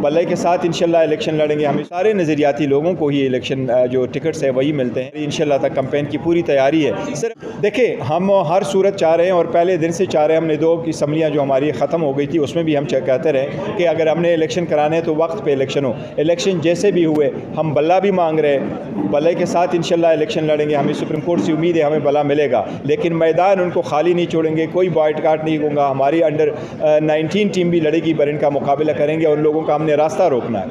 बल्ले के साथ इंशाल्लाह इलेक्शन लड़ेंगे। हमें सारे नज़रियाती लोगों को ही इलेक्शन जो टिकट्स है वही मिलते हैं। इंशाल्लाह तक कैंपेन की पूरी तैयारी है। सिर्फ देखिए, हम हर सूरत चाह रहे हैं और पहले दिन से चाह रहे हैं। हमने 2 असम्बलियाँ जो हमारी ख़त्म हो गई थी उसमें भी हम कहते रहे कि अगर हमने इलेक्शन कराने हैं तो वक्त पे इलेक्शन हो। इलेक्शन जैसे भी हुए हम बल्ला भी मांग रहे हैं, बल्ले के साथ इंशाल्लाह इलेक्शन लड़ेंगे। हमें सुप्रीम कोर्ट से उम्मीद है हमें बल्ला मिलेगा, लेकिन मैदान उनको खाली नहीं छोड़ेंगे, कोई बॉयकॉट नहीं होगा। हमारी अंडर 19 टीम भी लड़ेगी, पर इनका मुकाबला करेंगे और उन लोगों का हमने रास्ता रोकना है।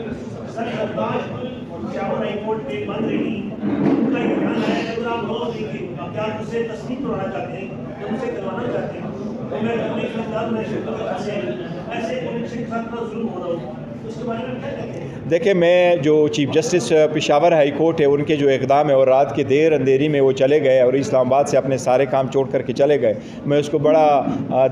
देखिए, मैं जो chief justice Peshawar high court है उनके जो इक़दाम है और रात के देर अंधेरी में वो चले गए और इस्लामाबाद से अपने सारे काम छोड़ करके चले गए, मैं उसको बड़ा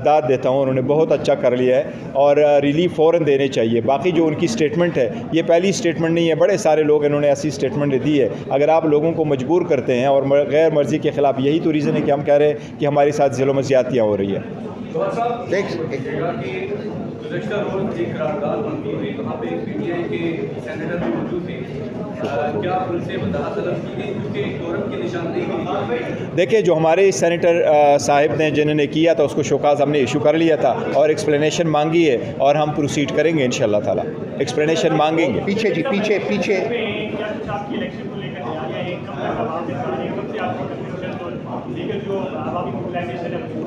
दाद देता हूँ। उन्होंने बहुत अच्छा कर लिया है और रिलीफ फ़ौरन देने चाहिए। बाकी जो उनकी स्टेटमेंट है ये पहली स्टेटमेंट नहीं है, बड़े सारे लोग इन्होंने ऐसी स्टेटमेंट दी है। अगर आप लोगों को मजबूर करते हैं और गैर मर्ज़ी के ख़िलाफ़, यही तो रीज़न है कि हम कह रहे हैं कि हमारे साथ ज़ुल्म में ज़्यादतियाँ हो रही है। देखिए, जो हमारे सेनेटर साहिब ने जिन्होंने किया था उसको शोकाज़ हमने इशू कर लिया था और एक्सप्लेनेशन मांगी है और हम प्रोसीड करेंगे इंशाल्लाह ताला। एक्सप्लेनेशन मांगेंगे। पीछे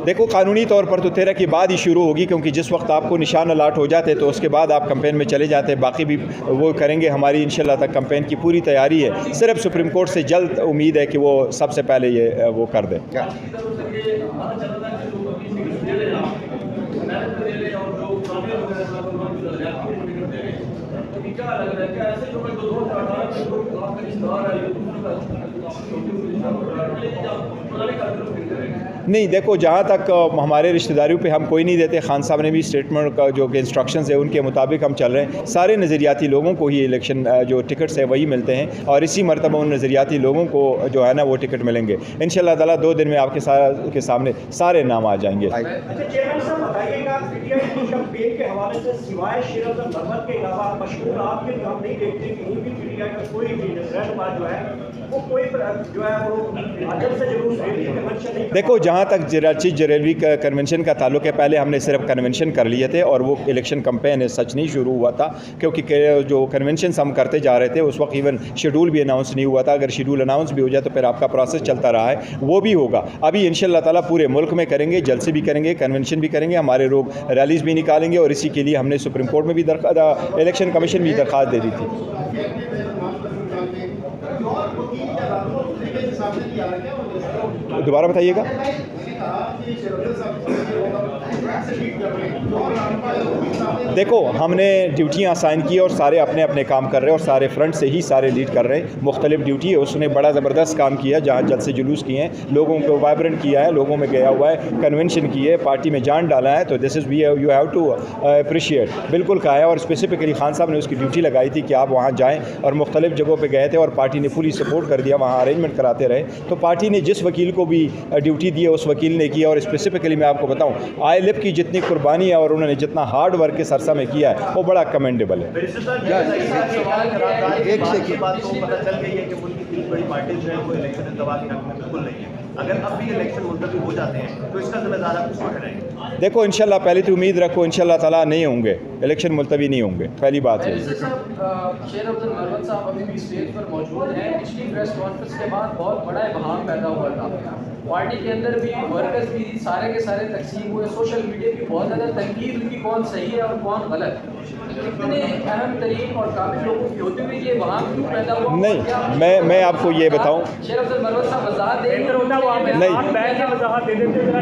देखो, कानूनी तौर पर तो 13 के बाद ही शुरू होगी, क्योंकि जिस वक्त आपको निशान अलाट हो जाते तो उसके बाद आप कैंपेन में चले जाते हैं। बाकी भी वो करेंगे। हमारी इंशाल्लाह तक कैंपेन की पूरी तैयारी है। सिर्फ सुप्रीम कोर्ट से जल्द उम्मीद है कि वो सबसे पहले ये वो कर दें। नहीं, देखो, जहाँ तक हमारे रिश्तेदारियों पे हम कोई नहीं देते। खान साहब ने भी स्टेटमेंट का जो इंस्ट्रक्शंस है उनके मुताबिक हम चल रहे हैं। सारे नज़रियाती लोगों को ही इलेक्शन जो टिकट्स है वही मिलते हैं और इसी मरतबा उन नज़रियाती लोगों को जो है ना वो टिकट मिलेंगे इंशाल्लाह ताला। 2 दिन में आपके सामने सारे नाम आ जाएंगे। देखो, जहाँ तक चीज़ जरेलवी कन्वेंशन का ताल्लुक है, पहले हमने सिर्फ कन्वेंशन कर लिए थे और वो इलेक्शन कैंपेन सच नहीं शुरू हुआ था, क्योंकि जो कन्वेंशन हम करते जा रहे थे उस वक्त इवन शेड्यूल भी अनाउंस नहीं हुआ था। अगर शेड्यूल अनाउंस भी हो जाए तो फिर आपका प्रोसेस चलता रहा है, वो भी होगा। अभी इंशाल्लाह ताला पूरे मुल्क में करेंगे, जलसे भी करेंगे, कन्वेंशन भी करेंगे, हमारे लोग रैलीज़ भी निकालेंगे और इसी के लिए हमने सुप्रीम कोर्ट में भी इलेक्शन कमीशन भी दरख्वास्त दे दी थी। दोबारा बताइएगा। देखो, हमने ड्यूटियाँ असाइन की और सारे अपने अपने काम कर रहे हैं और सारे फ्रंट से ही सारे लीड कर रहे हैं। मुख्तलिफ ड्यूटी है, उसने बड़ा ज़बरदस्त काम किया। जहाँ जलसे जुलूस किए हैं, लोगों को वाइब्रेंट किया है, लोगों में गया हुआ है, कन्वेंशन की है, पार्टी में जान डाला है। तो this is you have to appreciate. बिल्कुल कहा है और स्पेसिफिकली खान साहब ने उसकी ड्यूटी लगाई थी कि आप वहाँ जाएँ और मुख्तलिफ जगहों पर गए थे और पार्टी ने फुली सपोर्ट कर दिया, वहाँ अरेंजमेंट कराते रहे। तो पार्टी ने जिस वकील को भी ड्यूटी दी है उस वकील ने किया। और स्पेसिफिकली मैं आपको बताऊँ, ILF की जितनी कुर्बानी है और उन्होंने जितना हार्ड वर्क के सरसा में किया है वो बड़ा कमेंडेबल है। एक से की बात तो पता चल गई है कि मुल्क की 3 बड़ी पार्टी जो है वो इलेक्शन इंतज़ाम के हक़ में बिल्कुल नहीं है। अगर अब भी इलेक्शन मुलतवी हो जाते हैं तो इसका जिम्मेदार आप किसको ठहराएंगे? देखो, इंशाल्लाह पहले तो उम्मीद रखो, इंशाल्लाह ताला नहीं होंगे, इलेक्शन मुलतवी नहीं होंगे, पहली बात है। शेर अब्दुल मरवत साहब अभी भी स्टेज पर मौजूद हैं। पिछली प्रेस कॉन्फ्रेंस के बाद बहुत बड़ा इबहाम पैदा हुआ था। पार्टी के अंदर भी वर्कर्स भी सारे के सारे तकसीम हुए। सोशल मीडिया की बहुत ज़्यादा तनकीद हुई कि कौन सही है और कौन गलत। इतने अहम तरीन और काबिल लोगों की होते हुए ये इबहाम क्यों पैदा हुआ? नहीं, मैं आपको ये बताऊँ, शेर अब्दुल मरवत साहब वज़ाहत देंगे।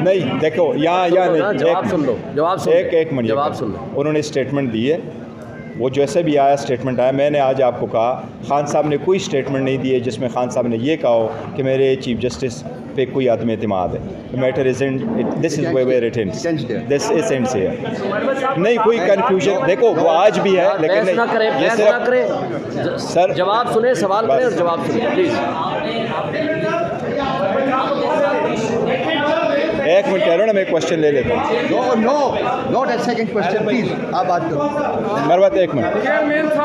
नहीं, देखो, यहाँ नहीं, जवाब सुन लो, एक मिनट जवाब सुन लो। उन्होंने स्टेटमेंट दी है, वो जैसे भी आया स्टेटमेंट आया। मैंने आज आपको कहा खान साहब ने कोई स्टेटमेंट नहीं दी है जिसमें खान साहब ने ये कहा हो कि मेरे चीफ जस्टिस पे कोई आदमी एतमाद है। Matter is this is where it ends, this is ends here. नहीं, कोई कन्फ्यूजन देखो वो आज भी है, लेकिन नहीं, ये सिर्फ सर जवाब सुने, सवाल करें और जवाब सुने प्लीज़। एक मिनट कह रहा हूँ ना, मैं क्वेश्चन ले लेता हूँ। No no not a second question please, आप बात करो। मरवत एक मिनट।